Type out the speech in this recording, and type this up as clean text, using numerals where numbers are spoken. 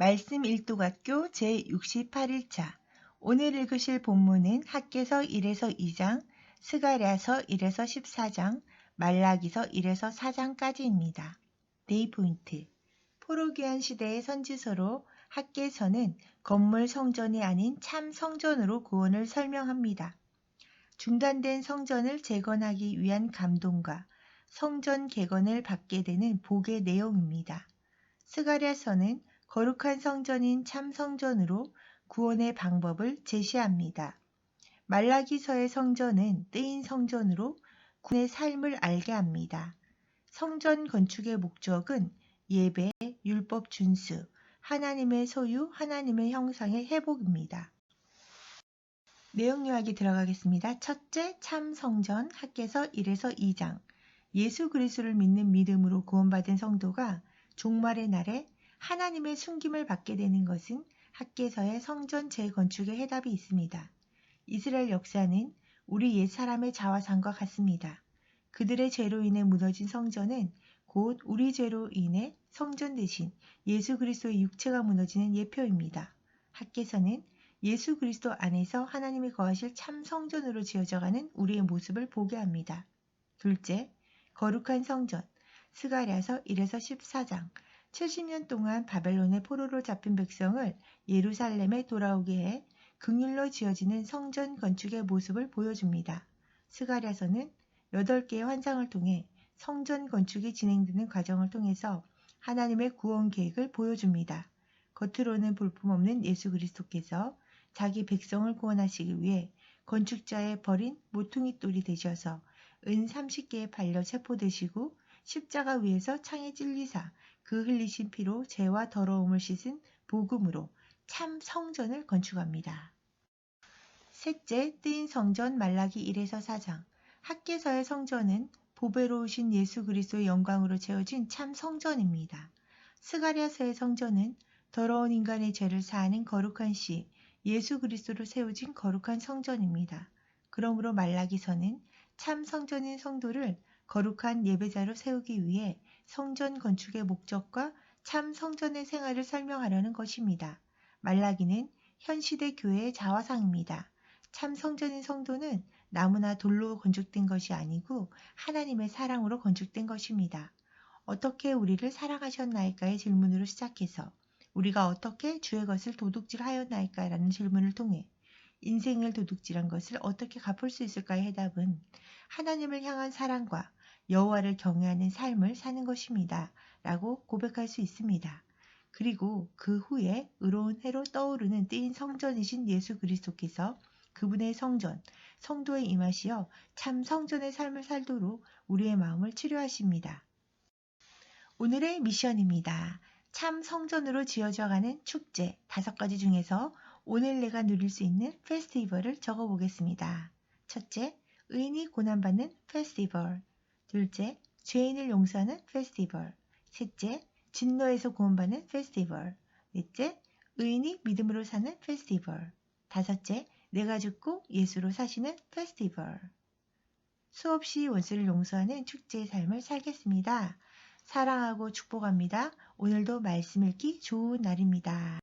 말씀 일독학교 제68일차 오늘 읽으실 본문은 학개서 1에서 2장, 스가랴서 1에서 14장, 말라기서 1에서 4장까지입니다. 데이 포인트. 포로기한 시대의 선지서로 학개서는 건물 성전이 아닌 참 성전으로 구원을 설명합니다. 중단된 성전을 재건하기 위한 감동과 성전 개건을 받게 되는 복의 내용입니다. 스가랴서는 거룩한 성전인 참 성전으로 구원의 방법을 제시합니다. 말라기서의 성전은 뜨인 성전으로 구원의 삶을 알게 합니다. 성전 건축의 목적은 예배, 율법 준수, 하나님의 소유, 하나님의 형상의 회복입니다. 내용 요약에 들어가겠습니다. 첫째, 참 성전, 학개서 1에서 2장. 예수 그리스도를 믿는 믿음으로 구원받은 성도가 종말의 날에 하나님의 숨김을 받게 되는 것은 학개서의 성전 재건축의 해답이 있습니다. 이스라엘 역사는 우리 옛사람의 자화상과 같습니다. 그들의 죄로 인해 무너진 성전은 곧 우리 죄로 인해 성전 대신 예수 그리스도의 육체가 무너지는 예표입니다. 학개서는 예수 그리스도 안에서 하나님이 거하실 참 성전으로 지어져가는 우리의 모습을 보게 합니다. 둘째, 거룩한 성전, 스가랴서 1에서 14장. 70년 동안 바벨론의 포로로 잡힌 백성을 예루살렘에 돌아오게 해 긍휼로 지어지는 성전 건축의 모습을 보여줍니다. 스가랴서는 8개의 환상을 통해 성전 건축이 진행되는 과정을 통해서 하나님의 구원 계획을 보여줍니다. 겉으로는 볼품없는 예수 그리스도께서 자기 백성을 구원하시기 위해 건축자의 버린 모퉁이 돌이 되셔서 은 30개에 팔려 체포되시고 십자가 위에서 창에 찔리사 그 흘리신 피로 죄와 더러움을 씻은 복음으로 참 성전을 건축합니다. 셋째, 뜨인 성전 말라기 1에서 4장. 학개서의 성전은 보배로우신 예수 그리스도의 영광으로 채워진 참 성전입니다. 스가랴서의 성전은 더러운 인간의 죄를 사하는 거룩한 시, 예수 그리스도로 세워진 거룩한 성전입니다. 그러므로 말라기서는 참 성전인 성도를 거룩한 예배자로 세우기 위해 성전 건축의 목적과 참 성전의 생활을 설명하려는 것입니다. 말라기는 현시대 교회의 자화상입니다. 참 성전인 성도는 나무나 돌로 건축된 것이 아니고 하나님의 사랑으로 건축된 것입니다. 어떻게 우리를 사랑하셨나이까의 질문으로 시작해서 우리가 어떻게 주의 것을 도둑질하였나이까라는 질문을 통해 인생을 도둑질한 것을 어떻게 갚을 수 있을까의 해답은 하나님을 향한 사랑과 여호와를 경외하는 삶을 사는 것입니다. 라고 고백할 수 있습니다. 그리고 그 후에 의로운 해로 떠오르는 뜨인 성전이신 예수 그리스도께서 그분의 성전, 성도에 임하시어 참 성전의 삶을 살도록 우리의 마음을 치료하십니다. 오늘의 미션입니다. 참 성전으로 지어져가는 축제 5가지 중에서 오늘 내가 누릴 수 있는 페스티벌을 적어보겠습니다. 첫째, 의인이 고난받는 페스티벌. 둘째, 죄인을 용서하는 페스티벌. 셋째, 진노에서 구원받는 페스티벌. 넷째, 의인이 믿음으로 사는 페스티벌. 다섯째, 내가 죽고 예수로 사시는 페스티벌. 수없이 원수를 용서하는 축제의 삶을 살겠습니다. 사랑하고 축복합니다. 오늘도 말씀 읽기 좋은 날입니다.